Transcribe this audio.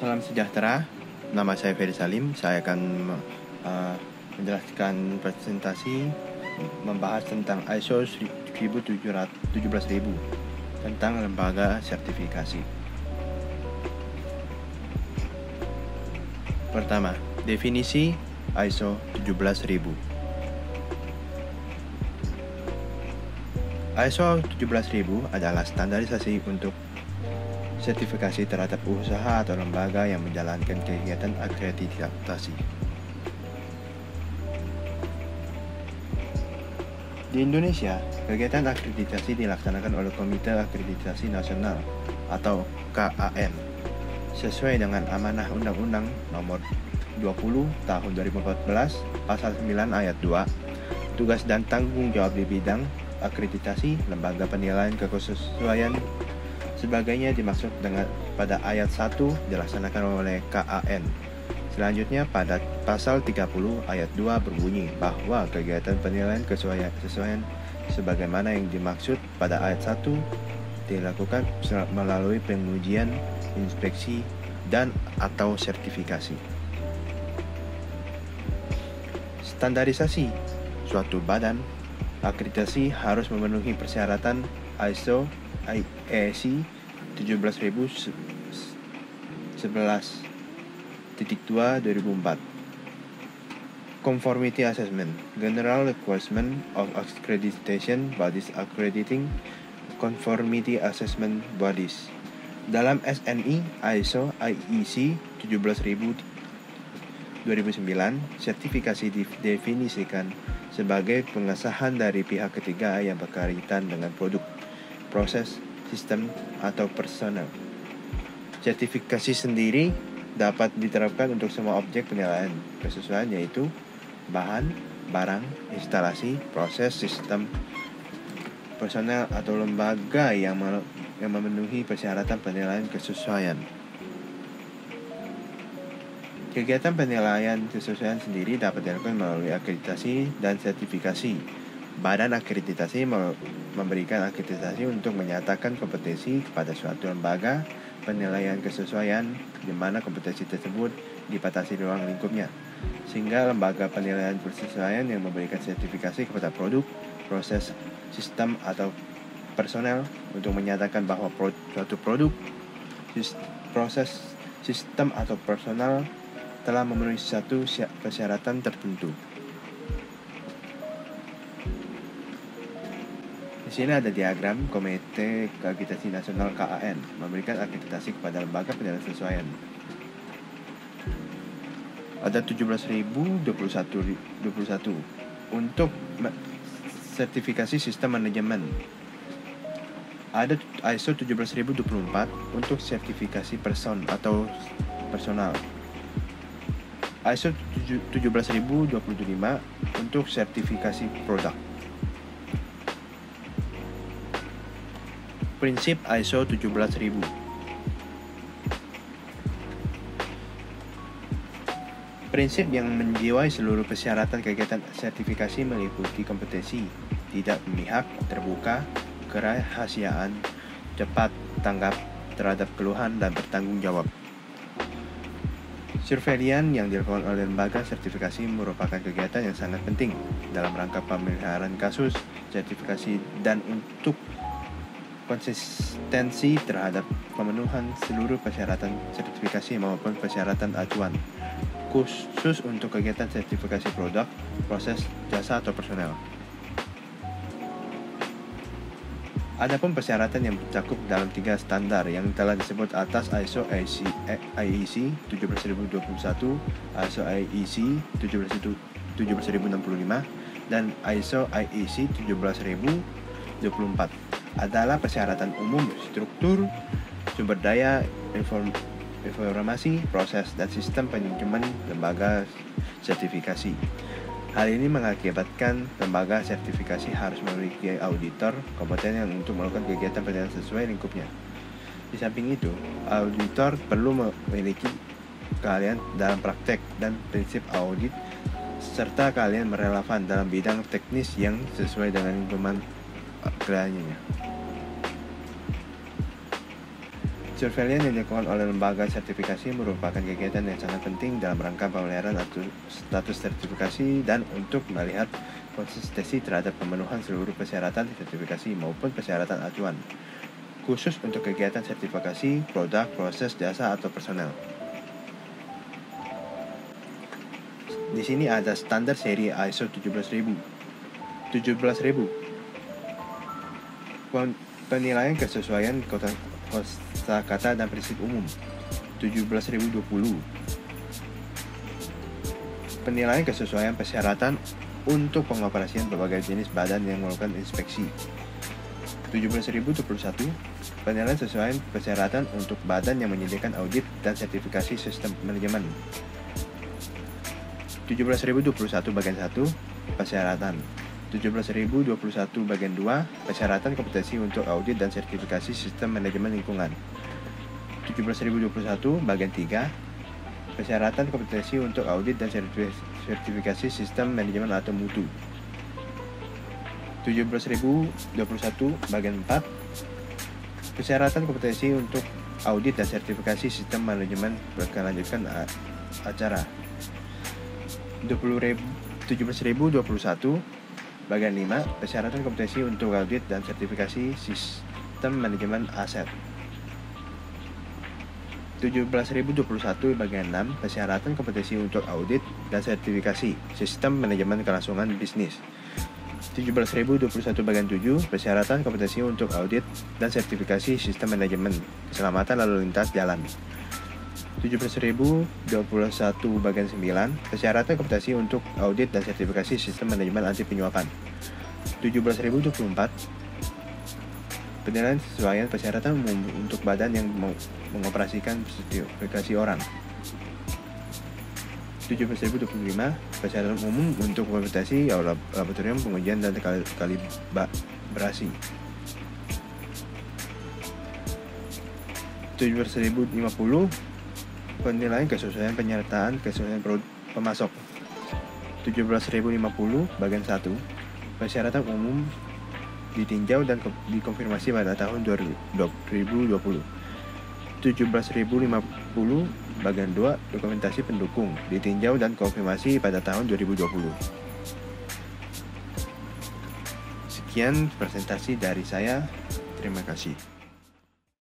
Salam sejahtera, nama saya Ferry Salim. Saya akan menjelaskan presentasi membahas tentang ISO 17000 tentang lembaga sertifikasi. Pertama, definisi ISO 17000. ISO 17000 adalah standarisasi untuk sertifikasi terhadap usaha atau lembaga yang menjalankan kegiatan akreditasi. Di Indonesia, kegiatan akreditasi dilaksanakan oleh Komite Akreditasi Nasional atau KAN sesuai dengan amanah Undang-Undang Nomor 20 Tahun 2014 Pasal 9 Ayat 2, tugas dan tanggung jawab di bidang akreditasi, lembaga penilaian kesesuaian sebagainya dimaksud dengan pada ayat 1 dilaksanakan oleh KAN. Selanjutnya pada pasal 30 ayat 2 berbunyi bahwa kegiatan penilaian kesesuaian sebagaimana yang dimaksud pada ayat 1 dilakukan melalui pengujian, inspeksi, dan atau sertifikasi. Standarisasi suatu badan akreditasi harus memenuhi persyaratan ISO IEC 17011-2 2004. Conformity Assessment, General Requirement of Accreditation Bodies Accrediting Conformity Assessment Bodies. Dalam SNI ISO IEC 17000-2009, sertifikasi didefinisikan sebagai pengesahan dari pihak ketiga yang berkaitan dengan produk, proses, sistem, atau personel. Sertifikasi sendiri dapat diterapkan untuk semua objek penilaian kesesuaian, yaitu bahan, barang, instalasi, proses, sistem, personel, atau lembaga yang memenuhi persyaratan penilaian kesesuaian. Kegiatan penilaian kesesuaian sendiri dapat dilakukan melalui akreditasi dan sertifikasi. Badan akreditasi memberikan akreditasi untuk menyatakan kompetensi kepada suatu lembaga penilaian kesesuaian di mana kompetensi tersebut dibatasi ruang lingkupnya, sehingga lembaga penilaian kesesuaian yang memberikan sertifikasi kepada produk, proses, sistem, atau personel untuk menyatakan bahwa suatu produk, proses, sistem, atau personel telah memenuhi satu persyaratan tertentu. Di sini ada diagram Komite Akreditasi Nasional KAN memberikan akreditasi kepada lembaga penilaian kesesuaian. Ada 17021 untuk sertifikasi sistem manajemen. Ada ISO 17024 untuk sertifikasi person atau personal. ISO 17025 untuk sertifikasi produk. Prinsip ISO 17000. Prinsip yang menjiwai seluruh persyaratan kegiatan sertifikasi meliputi kompetensi, tidak memihak, terbuka, kerahasiaan, cepat tanggap terhadap keluhan, dan bertanggung jawab. Surveillance yang dilakukan oleh lembaga sertifikasi merupakan kegiatan yang sangat penting dalam rangka pemeliharaan kasus sertifikasi dan untuk konsistensi terhadap pemenuhan seluruh persyaratan sertifikasi maupun persyaratan acuan, khusus untuk kegiatan sertifikasi produk, proses, jasa, atau personel. Adapun persyaratan yang mencakup dalam 3 standar yang telah disebut atas ISO IEC 17021, ISO IEC 17065, dan ISO IEC 17024 adalah persyaratan umum struktur, sumber daya, informasi, proses, dan sistem manajemen lembaga sertifikasi. Hal ini mengakibatkan lembaga sertifikasi harus memiliki auditor kompeten yang untuk melakukan kegiatan penilaian sesuai lingkupnya. Di samping itu, auditor perlu memiliki keahlian dalam praktek dan prinsip audit serta keahlian relevan dalam bidang teknis yang sesuai dengan lingkungan kliennya. Surveillance yang dilakukan oleh lembaga sertifikasi merupakan kegiatan yang sangat penting dalam rangka pemeliharaan status sertifikasi dan untuk melihat konsistensi terhadap pemenuhan seluruh persyaratan sertifikasi maupun persyaratan acuan, khusus untuk kegiatan sertifikasi, produk, proses, jasa, atau personel. Di sini ada standar seri ISO 17000. Penilaian kesesuaian kosakata dan prinsip umum 17020. Penilaian kesesuaian persyaratan untuk pengoperasian berbagai jenis badan yang melakukan inspeksi 17021. Penilaian kesesuaian persyaratan untuk badan yang menyediakan audit dan sertifikasi sistem manajemen 17021 bagian 1 persyaratan 17021 bagian 2 persyaratan kompetensi untuk audit dan sertifikasi sistem manajemen lingkungan 17021 bagian 3 persyaratan kompetensi untuk audit dan sertifikasi sistem manajemen atau mutu 17021 bagian 4 persyaratan kompetensi untuk audit dan sertifikasi sistem manajemen berkelanjutan acara 17021 bagian 5 persyaratan kompetensi untuk audit dan sertifikasi sistem manajemen aset 17021 bagian 6 persyaratan kompetensi untuk audit dan sertifikasi sistem manajemen kelangsungan bisnis 17021 bagian 7 persyaratan kompetensi untuk audit dan sertifikasi sistem manajemen keselamatan lalu lintas jalan 17021 bagian 9 persyaratan kompetensi untuk audit dan sertifikasi sistem manajemen anti penyuapan 17024 penilaian kesesuaian persyaratan umum untuk badan yang mengoperasikan sertifikasi orang 17025 persyaratan umum untuk kompetensi laboratorium pengujian dan kalibrasi 17050 penilaian kesesuaian penyertaan kesesuaian pemasok 17050 bagian 1 persyaratan umum ditinjau dan dikonfirmasi pada tahun 2020 17050 bagian 2 dokumentasi pendukung ditinjau dan konfirmasi pada tahun 2020. Sekian presentasi dari saya, terima kasih.